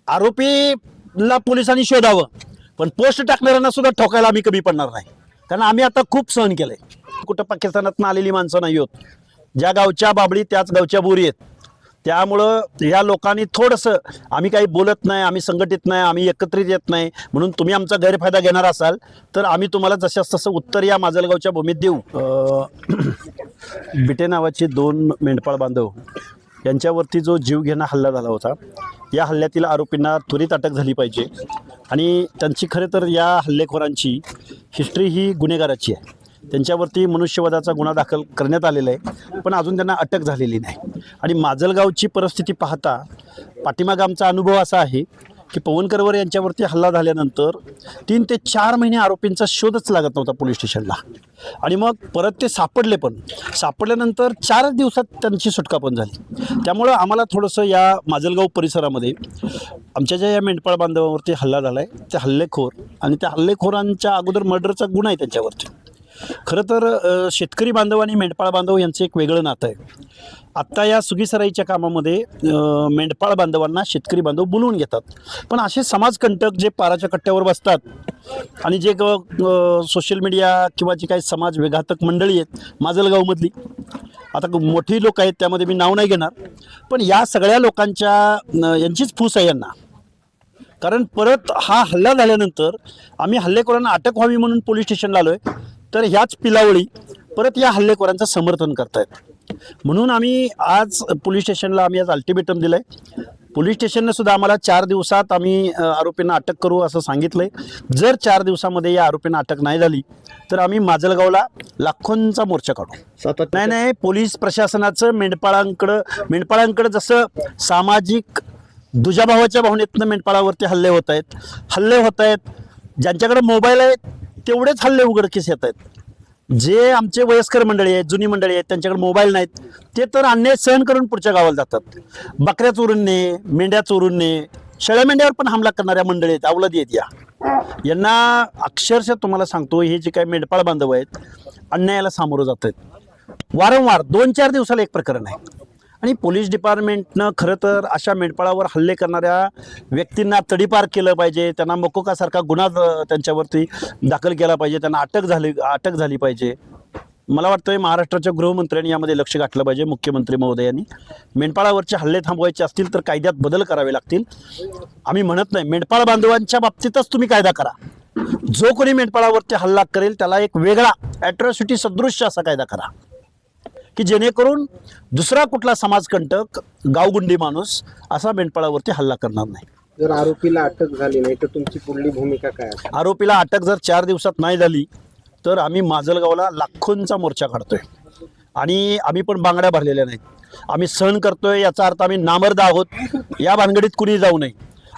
आरोपीला पोलिसांनी शोधावं, पण पोस्ट टाकणाऱ्यांना सुद्धा ठोकायला आम्ही कमी पडणार नाही. कारण आम्ही आता खूप सहन केलंय. कुठं पाकिस्तानातून आलेली माणसं नाही होत. ज्या गावच्या बाबळी त्याच गावच्या बोरी आहेत. त्यामुळं या लोकांनी थोडंसं, आम्ही काही बोलत नाही, आम्ही संघटित नाही, आम्ही एकत्रित येत नाही म्हणून तुम्ही आमचा गैरफायदा घेणार असाल तर आम्ही तुम्हाला जशास तसं उत्तर या माजलगावच्या भूमीत देऊ. बिटे नावाचे 2 मेंढपाळ बांधव यांच्यावरती जो जीवघेणा हल्ला झाला होता, या हल्ल्यातील आरोपींना त्वरित अटक झाली पाहिजे. आणि त्यांची खरं तर या हल्लेखोरांची हिस्ट्री ही गुन्हेगाराची आहे. त्यांच्यावरती मनुष्यवधाचा गुन्हा दाखल करण्यात आलेला आहे, पण अजून त्यांना अटक झालेली नाही. आणि माजलगावची परिस्थिती पाहता पाठीमागं आमचा अनुभव असा आहे की पवन करवर यांच्यावरती हल्ला झाल्यानंतर 3 ते 4 महिने आरोपींचा शोधच लागत नव्हता पोलीस स्टेशनला. आणि मग परत ते सापडले, पण सापडल्यानंतर 4 दिवसात त्यांची सुटका पण झाली. त्यामुळं आम्हाला थोडंसं या माजलगाव परिसरामध्ये आमच्या ज्या या मेंढपाळ बांधवांवरती हल्ला झाला आहे, ते हल्लेखोर आणि त्या हल्लेखोरांच्या अगोदर मर्डरचा गुन्हा आहे त्यांच्यावरती. खरं तर शेतकरी बांधव आणि मेंढपाळ बांधव यांचं एक वेगळं नातं आहे. आत्ता या सुगीसराईच्या कामामध्ये मेंढपाळ बांधवांना शेतकरी बांधव बोलवून घेतात, पण असे समाजकंटक जे पाराच्या कट्ट्यावर बसतात आणि जे सोशल मीडिया किंवा जी काही समाज विघातक मंडळी आहेत माजलगावमधली, आता मोठी लोक आहेत, त्यामध्ये मी नाव नाही घेणार, पण या सगळ्या लोकांच्या यांचीच फूस आहे यांना. कारण परत हा हल्ला झाल्यानंतर आम्ही हल्लेखोरांना अटक व्हावी म्हणून पोलीस स्टेशनला आलो आहे, तर ह्याच पिलावळी परत या हल्लेखोरांचं समर्थन करतायत. म्हणून आम्ही आज पोलीस स्टेशनला आज अल्टिमेटम दिलं आहे. पोलीस स्टेशननं सुद्धा आम्हाला 4 दिवसात आम्ही आरोपींना अटक करू असं सांगितलं आहे. जर 4 दिवसामध्ये या आरोपींना अटक नाही झाली तर आम्ही माजलगावला लाखोंचा मोर्चा काढू. नाही, पोलीस प्रशासनाचं मेंढपाळांकडं जसं सामाजिक दुजाभावाच्या भावनेतनं मेंढपाळावरती हल्ले होत आहेत. ज्यांच्याकडे मोबाईल आहेत तेवढेच हल्ले उघडकीस येत आहेत. जे आमचे वयस्कर मंडळी आहेत, जुनी मंडळी आहेत, त्यांच्याकडे मोबाईल नाहीत, ते तर अन्याय सहन करून पुढच्या गावाला जातात. बकऱ्या चोरून ने, मेंढ्या चोरून ने, शेळ्या मेंढ्यावर पण हमला करणाऱ्या मंडळी आहेत, अवलादी आहेत. यांना अक्षरशः तुम्हाला सांगतो, हे जे काही मेंढपाळ बांधव आहेत अन्यायाला सामोरं जात आहेत. वारंवार 2-4 दिवसाला एक प्रकरण आहे. आणि पोलीस डिपार्टमेंटनं खरं तर अशा मेंढपाळावर हल्ले करणाऱ्या व्यक्तींना तडीपार केलं पाहिजे. त्यांना मकोकासारखा गुन्हा त्यांच्यावरती दाखल केला पाहिजे. त्यांना अटक झाली पाहिजे. मला वाटतं महाराष्ट्राच्या गृहमंत्र्यांनी यामध्ये लक्ष घातलं पाहिजे. मुख्यमंत्री महोदयांनी मेंढपाळावरचे हल्ले थांबवायचे असतील तर कायद्यात बदल करावे लागतील. आम्ही म्हणत नाही, मेंढपाळ बांधवांच्या बाबतीतच तुम्ही कायदा करा. जो कोणी मेंढपाळावरती हल्ला करेल त्याला एक वेगळा ॲट्रॉसिटी सदृश्य असा कायदा करा की जेणेकरून दुसरा कुठला समाजकंटक, गावगुंडी माणूस असा मेंढपाळावरती हल्ला करणार नाही. जर आरोपीला अटक झाली नाही तर तुमची पुढली भूमिका काय आहे? आरोपीला अटक जर 4 दिवसात नाही झाली तर आम्ही माजलगावला लाखोंचा मोर्चा काढतोय. आणि आम्ही पण बांगड्या भरलेल्या नाहीत. आम्ही सहन करतोय याचा अर्थ आम्ही नामर्द आहोत. या भानगडीत कुणी जाऊ नये.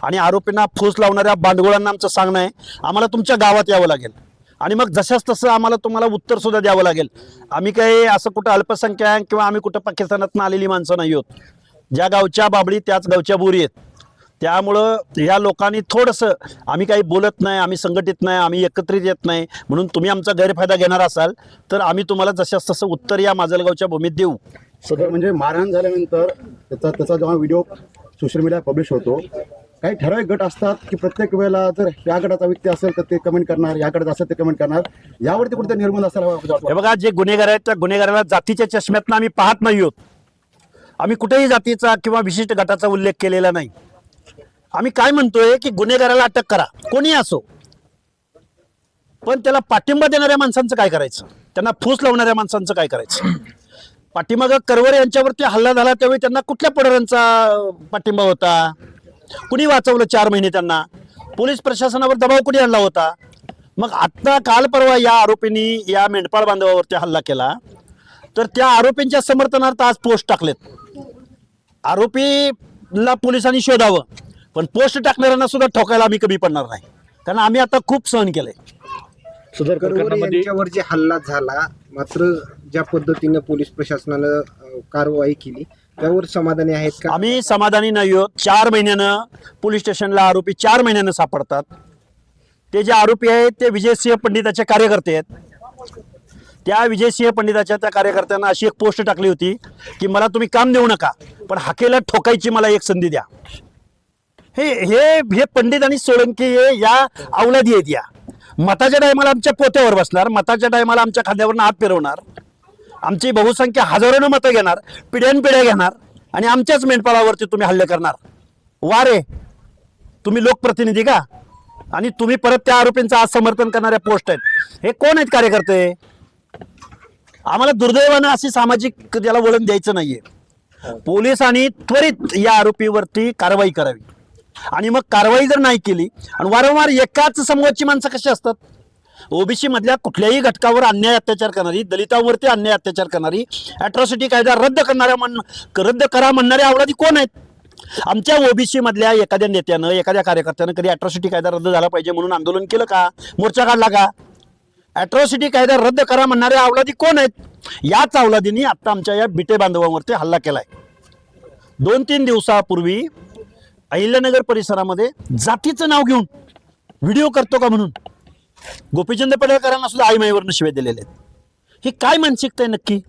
आणि आरोपींना फूस लावणाऱ्या बांडगोळांना आमचं सांगणं आहे, आम्हाला तुमच्या गावात यावं लागेल आणि मग जशाच तसं आम्हाला तुम्हाला उत्तर सुद्धा द्यावं लागेल. आम्ही काही असं कुठं अल्पसंख्याक किंवा आम्ही कुठं पाकिस्तानातून आलेली माणसं नाही आहोत. ज्या गावच्या बाबळी त्याच गावच्या बोरी आहेत. त्यामुळं या लोकांनी थोडंसं, आम्ही काही बोलत नाही, आम्ही संघटित नाही, आम्ही एकत्रित येत नाही म्हणून तुम्ही आमचा गैरफायदा घेणार असाल तर आम्ही तुम्हाला जशास तसं उत्तर या माजलगावच्या भूमीत देऊ. सदर म्हणजे मारहाण झाल्यानंतर त्याचा जेव्हा व्हिडिओ सोशल मीडिया पब्लिश होतो, काही ठराविक गट असतात की प्रत्येक वेळेला जर या गटाचा व्यक्ती असेल तर ते कमेंट करणार, या गटाचा असेल ते कमेंट करणार. यावरती कुठे निर्बंध असायला हवा? हे बघा, जे गुन्हेगार आहेत त्या गुन्हेगाराला जातीच्या चष्म्यातनं आम्ही पाहत नाही आहोत. आम्ही कुठेही जातीचा किंवा विशिष्ट गटाचा उल्लेख केलेला नाही. आम्ही काय म्हणतोय की गुन्हेगाराला अटक करा, कोणी असो, पण त्याला पाठिंबा देणाऱ्या माणसांचं काय करायचं? त्यांना फूस लावणाऱ्या माणसांचं काय करायचं? पाठीमागं करवर यांच्यावरती हल्ला झाला त्यावेळी त्यांना कुठल्या पुढाऱ्यांचा पाठिंबा होता? कुणी वाचवलं 4 महिने त्यांना? पोलीस प्रशासनावर दबाव कुणी आणला होता? मग आत्ता काल परवा या आरोपींनी या मेंढपाळ बांधवावरती हल्ला केला तर त्या आरोपींच्या समर्थनार्थ आज पोस्ट टाकलेत. आरोपीला पोलिसांनी शोधावं, पण पोस्ट टाकणाऱ्यांना सुद्धा ठोकायला आम्ही कमी पडणार नाही. कारण आम्ही आता खूप सहन केलंय. सदर प्रकरणामध्ये यांच्यावर जे हल्ला झाला, मात्र ज्या पद्धतीनं पोलीस प्रशासनानं कारवाई केली त्यावर समाधानी आहेत का? आम्ही समाधानी नाही आहोत. 4 महिन्यानं पोलीस स्टेशनला आरोपी 4 महिन्यानं सापडतात. ते जे आरोपी आहेत ते विजयसिंह पंडिताचे कार्यकर्ते आहेत. त्या विजयसिंह पंडिताच्या त्या कार्यकर्त्यांना अशी एक पोस्ट टाकली होती की मला तुम्ही काम देऊ नका, पण हाकेला ठोकायची मला एक संधी द्या. हे हे हे पंडित आणि सोळंकी हे या अवलादी आहेत. या मताच्या टायमाला आमच्या पोत्यावर बसणार, मताच्या टायमाला आमच्या खांद्यावरनं हात फिरवणार, आमची बहुसंख्या हजारोनं मतं घेणार, पिढ्यानपिढ्या घेणार आणि आमच्याच मेंढपाळावरती तुम्ही हल्ले करणार. वा रे, तुम्ही लोकप्रतिनिधी का? आणि तुम्ही परत त्या आरोपींचं आज समर्थन करणाऱ्या पोस्ट आहेत. हे कोण आहेत कार्यकर्ते? आम्हाला दुर्दैवानं अशी सामाजिक त्याला वळण द्यायचं नाहीये. पोलिसांनी त्वरित या आरोपीवरती कारवाई करावी आणि मग कारवाई जर नाही केली आणि वारंवार एकाच समूहाची माणसं कशी असतात, ओबीसी मधल्या कुठल्याही घटकावर अन्याय अत्याचार करणारी, दलितांवरती अन्याय अत्याचार करणारी, अॅट्रॉसिटी कायदा रद्द करा म्हणणारे अवलादी कोण आहेत? आमच्या ओबीसी मधल्या एखाद्या नेत्यानं, एखाद्या कार्यकर्त्यानं कधी अॅट्रॉसिटी कायदा रद्द झाला पाहिजे म्हणून आंदोलन केलं का? मोर्चा काढला का? अॅट्रॉसिटी कायदा रद्द करा म्हणणारे अवलादी कोण आहेत? याच अवलादींनी आता आमच्या या बिटे बांधवांवरती हल्ला केलाय. 2-3 दिवसापूर्वी अहिल्यानगर परिसरामध्ये जातीचं नाव घेऊन व्हिडिओ करतो का म्हणून गोपीचंद पडळकरांना सुद्धा आईमाईवरनं शिवे दिलेले आहेत. ही काय मानसिकता आहे नक्की?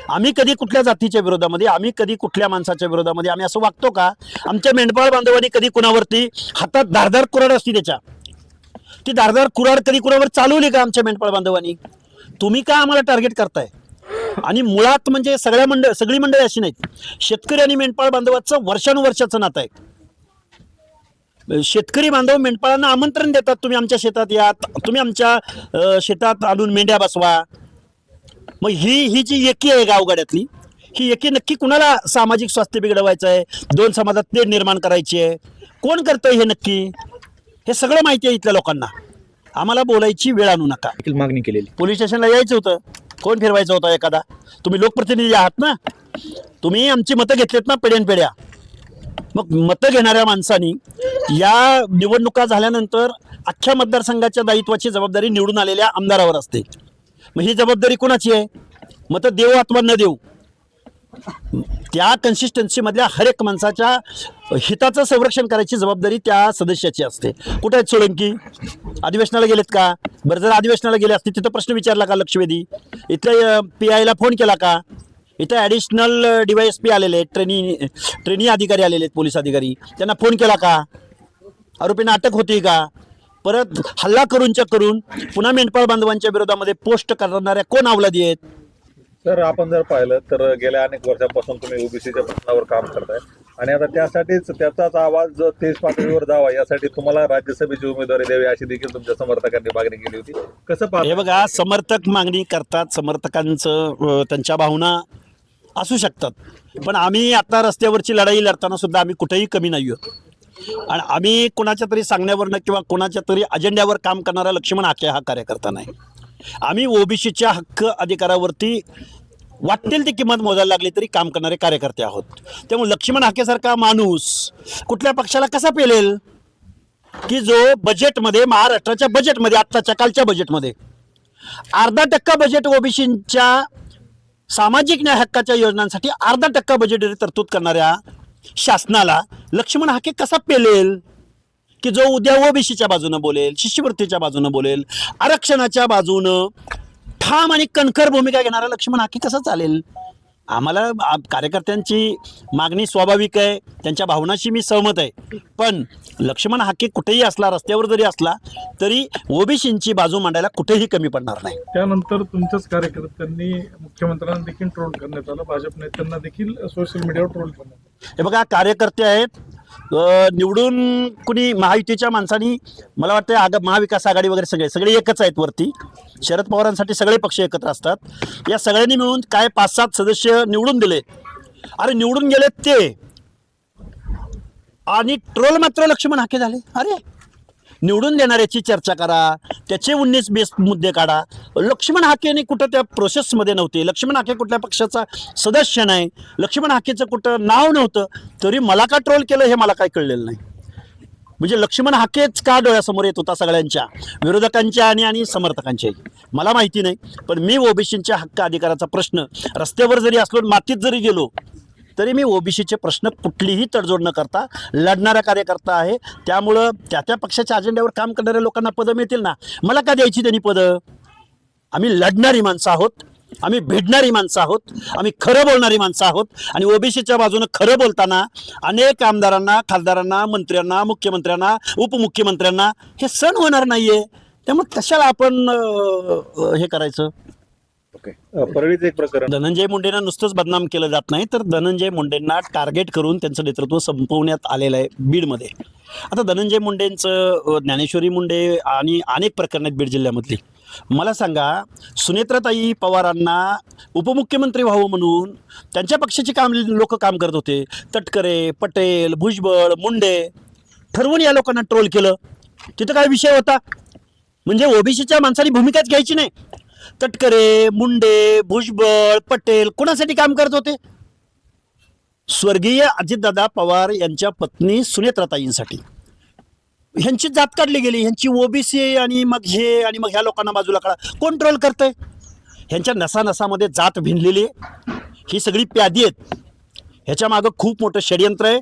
आम्ही कधी कुठल्या जातीच्या विरोधामध्ये, आम्ही कधी कुठल्या माणसाच्या विरोधामध्ये आम्ही असं वागतो का? आमच्या मेंढपाळ बांधवांनी कधी कुणावरती हातात धारदार कुऱ्हाड असती त्याच्या, ती धारदार कुऱ्हाड कधी कुणावर चालवली का आमच्या मेंढपाळ बांधवांनी? तुम्ही का आम्हाला टार्गेट करताय? आणि मुळात म्हणजे सगळी मंडळी अशी नाहीत. शेतकरी आणि मेंढपाळ बांधवाचं वर्षानुवर्षाचं नातं आहे. शेतकरी बांधव मेंढपाळांना आमंत्रण देतात, तुम्ही आमच्या शेतात या, तुम्ही आमच्या शेतात आणून मेंढ्या बसवा. मग ही जी एकी आहे गावगाड्यातली, ही एकी नक्की कुणाला सामाजिक स्वास्थ्य बिघडवायचं आहे, 2 समाजात तेढ निर्माण करायची आहे? कोण करतंय हे नक्की? हे सगळं माहिती आहे इथल्या लोकांना. आम्हाला बोलायची वेळ आणू नका. मागणी केलेली, पोलीस स्टेशनला यायचं होतं, कोण फिरवायचं होतं एखादा? तुम्ही लोकप्रतिनिधी आहात ना, तुम्ही आमची मतं घेतलीत ना पिढ्यानपिढ्या. मग मतं घेणाऱ्या माणसांनी या निवडणुका झाल्यानंतर अख्ख्या मतदारसंघाच्या दायित्वाची जबाबदारी निवडून आलेल्या आमदारावर असते. मग ही जबाबदारी कोणाची आहे? मतं देऊ अथवा न देऊ, त्या कन्सिस्टन्सीमधल्या हर एक माणसाच्या हिताचं संरक्षण करायची जबाबदारी त्या सदस्याची असते. कुठे आहेत सोळंकी? अधिवेशनाला गेलेत का? बरं, जर अधिवेशनाला गेले असते तिथं प्रश्न विचारला का लक्षवेधी? इथल्या PIला फोन केला का? इथं ॲडिशनल DYSP आलेले आहेत, ट्रेनी अधिकारी आलेले आहेत, पोलीस अधिकारी, त्यांना फोन केला का? आरोपींना अटक होती का? परत हल्ला करून पुन्हा मेंढपाळ बांधवांच्या विरोधामध्ये पोस्ट करणाऱ्या कोण अवलादी आहेत? सर, आपण जर पाहिलं तर गेल्या अनेक वर्षांपासून तुम्ही ओबीसीच्या प्रश्नावर काम करताय आणि आता त्यासाठीच त्याचाच आवाज तेज पातळीवर जावा यासाठी तुम्हाला राज्यसभेची उमेदवारी द्यावी अशी देखील तुमच्या समर्थकांनी मागणी केली होती. कसं पाहता? हे बघा, समर्थक मागणी करतात, समर्थकांचं त्यांच्या भावना असू शकतात, पण आम्ही आता रस्त्यावरची लढाई लढताना सुद्धा आम्ही कुठेही कमी नाही आहोत. आणि आम्ही कोणाच्या तरी सांगण्यावरनं किंवा कोणाच्या तरी अजेंड्यावर काम करणारा लक्ष्मण हाके हा कार्यकर्ता नाही. आम्ही ओबीसीच्या हक्क अधिकारावरती वाटेल ती किंमत मोजायला लागली तरी काम करणारे कार्यकर्ते आहोत. त्यामुळे लक्ष्मण हाकेसारखा माणूस कुठल्या पक्षाला कसा पेलेल की जो बजेटमध्ये, महाराष्ट्राच्या बजेटमध्ये, आत्ताच्या कालच्या बजेटमध्ये 0.5% बजेट ओबीसीच्या सामाजिक न्याय हक्काच्या योजनांसाठी 0.5% बजेट तरतूद करणाऱ्या शासनाला लक्ष्मण हाके कसा पेलेल की जो उद्या ओबीसीच्या बाजूनं बोलेल, शिष्यवृत्तीच्या बाजूनं बोलेल, आरक्षणाच्या बाजूनं ठाम आणि कणखर भूमिका घेणारा लक्ष्मण हाके कसा चालेल? आम्हाला कार्यकर्त्यांची मागणी स्वाभाविक आहे, त्यांच्या भावनाशी मी सहमत आहे, पण लक्ष्मण हाके कुठेही असला, रस्त्यावर जरी असला तरी ओबीसींची बाजू मांडायला कुठेही कमी पडणार नाही. त्यानंतर तुमच्याच कार्यकर्त्यांनी मुख्यमंत्र्यांना देखील ट्रोल करण्यात आलं, भाजप नेत्यांना देखील सोशल मीडियावर ट्रोल करण्यात आलं. हे बघा, कार्यकर्ते आहेत, निवडून कुणी महायुतीच्या माणसांनी, मला वाटतं महाविकास आघाडी वगैरे सगळे एकच आहेत वरती. शरद पवारांसाठी सगळे पक्ष एकत्र असतात. या सगळ्यांनी मिळून काय 5-7 सदस्य निवडून दिले. अरे निवडून गेले ते, आणि ट्रोल मात्र लक्ष्मण हाके झाले. अरे निवडून देणाऱ्याची चर्चा करा, त्याचे 19-20 मुद्दे काढा. लक्ष्मण हाकेने कुठं त्या प्रोसेसमध्ये नव्हते, लक्ष्मण हाके कुठल्या पक्षाचा सदस्य नाही, लक्ष्मण हाकेचं कुठं नाव नव्हतं, तरी मला का ट्रोल केलं हे मला काय कळलेलं नाही. म्हणजे लक्ष्मण हाकेच का डोळ्यासमोर येत होता सगळ्यांच्या, विरोधकांच्या आणि समर्थकांच्याही, मला माहिती नाही. पण मी ओबीसीच्या हक्क अधिकाराचा प्रश्न रस्त्यावर जरी असलो, मातीत जरी गेलो, तरी मी ओबीसीचे प्रश्न कुठलीही तडजोड न करता लढणारा कार्यकर्ता आहे. त्यामुळं त्या पक्षाच्या अजेंड्यावर काम करणाऱ्या लोकांना पदं मिळतील ना, मला का द्यायची त्यांनी पदं? आम्ही लढणारी माणसं आहोत. आम्ही भिडणारी माणसं आहोत, आम्ही खरं बोलणारी माणसं आहोत आणि ओबीसीच्या बाजूनं खरं बोलताना अनेक आमदारांना, खासदारांना, मंत्र्यांना, मुख्यमंत्र्यांना, उपमुख्यमंत्र्यांना हे सहन होणार नाहीये. त्यामुळे कशाला आपण हे करायचं. परळीचं एक प्रकरण धनंजय मुंडेंना नुसतंच बदनाम केलं जात नाही, तर धनंजय मुंडेंना टार्गेट करून त्यांचं नेतृत्व संपवण्यात आलेलं आहे बीडमध्ये. आता धनंजय मुंडेंचं, ज्ञानेश्वरी मुंडे आणि अनेक प्रकरणं आहेत बीड जिल्ह्यामधली. मला सांगा, सुनेत्राताई पवारांना उपमुख्यमंत्री व्हावं म्हणून त्यांच्या पक्षाचे लोक काम करत होते. तटकरे, पटेल, भुजबळ, मुंडे ठरवून या लोकांना ट्रोल केलं. तिथं काय विषय होता? म्हणजे ओबीसीच्या माणसांनी भूमिकाच घ्यायची नाही. तटकरे, मुंडे, भुजबळ, पटेल कोणासाठी काम करत होते? स्वर्गीय अजितदादा पवार यांच्या पत्नी सुनेत्राताईंसाठी. ह्यांची जात काढली गेली, ह्यांची ओबीसी आणि मग हे आणि मग ह्या लोकांना बाजूला काढा. कोण ट्रोल करतंय? ह्यांच्या नसानसामध्ये जात भिनलेली आहे. ही सगळी प्यादी आहेत. ह्याच्या मागं खूप मोठं षडयंत्र आहे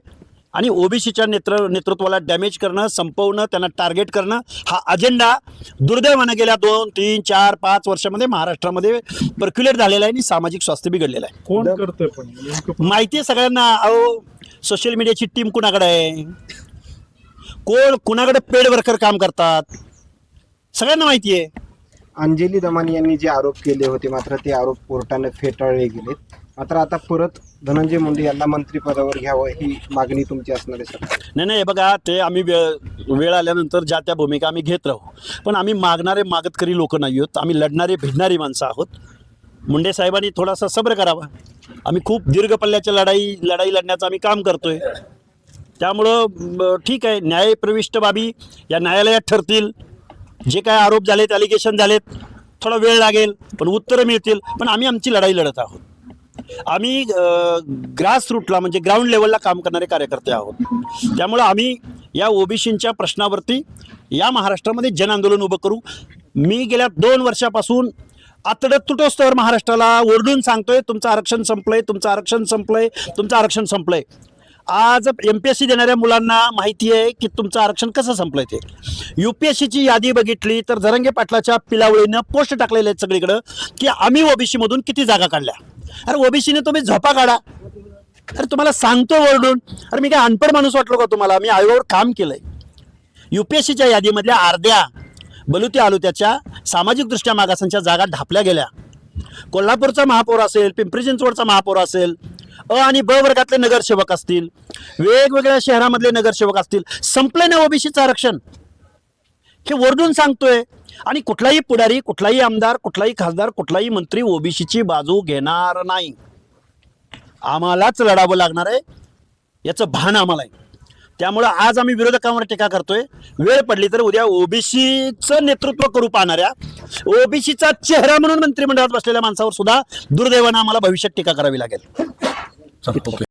आणि ओबीसीच्या नेतृत्वाला डॅमेज करणं, संपवणं, त्यांना टार्गेट करणं हा अजेंडा दुर्दैवानं गेल्या 2, 3, 4, 5 वर्षामध्ये महाराष्ट्रामध्ये पर्क्युलेट झालेला आहे आणि सामाजिक स्वास्थ्य बिघडलेलं आहे. कोण करतंय पण नेमकं? माहिती आहे सगळ्यांना. अहो, सोशल मीडियाची टीम कुणाकडे आहे, कोण कुणाकडे पेड वर्कर काम करतात, सगळ्यांना माहिती आहे. अंजली दमानी यांनी जे आरोप केले होते, मात्र ते आरोप कोर्टाने फेटाळले गेलेत. मात्र आता परत धनंजय मुंडे यांना मंत्रिपदावर घ्यावं ही मागणी तुमची असणार आहे सर? नाही बघा, ते आम्ही वेळ आल्यानंतर ज्या त्या भूमिका आम्ही घेत राहू, पण आम्ही मागतकरी लोक नाही आहोत. आम्ही लढणारे भिडणारी माणसं आहोत. मुंडे साहेबांनी थोडासा सब्र करावा. आम्ही खूप दीर्घ पल्ल्याच्या लढाई लढण्याचं आम्ही काम करतोय. त्यामुळं ठीक आहे, न्यायप्रविष्ट बाबी या न्यायालयात ठरतील. जे काय आरोप झालेत, ॲलिगेशन झालेत, थोडा वेळ लागेल पण उत्तरं मिळतील. पण आम्ही आमची लढाई लढत आहोत. आम्ही ग्रास रूटला म्हणजे ग्राउंड लेवलला काम करणारे कार्यकर्ते आहोत. त्यामुळं आम्ही या ओबीसींच्या प्रश्नावरती या महाराष्ट्रामध्ये जन आंदोलन उभं करू. मी गेल्या 2 वर्षापासून आतडत तुटोस्तवर महाराष्ट्राला ओरडून सांगतोय, तुमचं आरक्षण संपलंय, तुमचं आरक्षण संपलंय, तुमचं आरक्षण संपलंय. आज MPSC देणाऱ्या मुलांना माहिती आहे की तुमचं आरक्षण कसं संपलंय. ते UPSCची यादी बघितली तर जरांगे पाटलाच्या पिलावळीनं पोस्ट टाकलेले आहेत सगळीकडं की आम्ही ओबीसीमधून किती जागा काढल्या. अरे ओबीसीने तुम्ही झोपा काढा. अरे तुम्हाला सांगतो ओरडून. अरे मी काय अनपढ माणूस वाटलो का तुम्हाला? मी आयोगावर काम केलंय. UPSCच्या यादीमधल्या अर्ध्या बलुती आलुत्याच्या सामाजिकदृष्ट्या मागासांच्या जागा ढापल्या गेल्या. कोल्हापूरचा महापौर असेल, पिंपरी चिंचवडचा महापौर असेल, अ आणि ब वर्गातले नगरसेवक असतील, वेगवेगळ्या शहरामधले नगरसेवक असतील, संपलं ना ओबीसीचं आरक्षण. हे ओरडून सांगतोय. आणि कुठलाही पुढारी, कुठलाही आमदार, कुठलाही खासदार, कुठलाही मंत्री ओबीसीची बाजू घेणार नाही. आम्हालाच लढावं लागणार आहे, याचं भान आम्हाला आहे. त्यामुळं आज आम्ही विरोधकांवर टीका करतोय. वेळ पडली तर उद्या ओबीसीचं नेतृत्व करू पाहणाऱ्या, ओबीसीचा चेहरा म्हणून मंत्रिमंडळात बसलेल्या माणसावर सुद्धा दुर्दैवानं आम्हाला भविष्यात टीका करावी लागेल.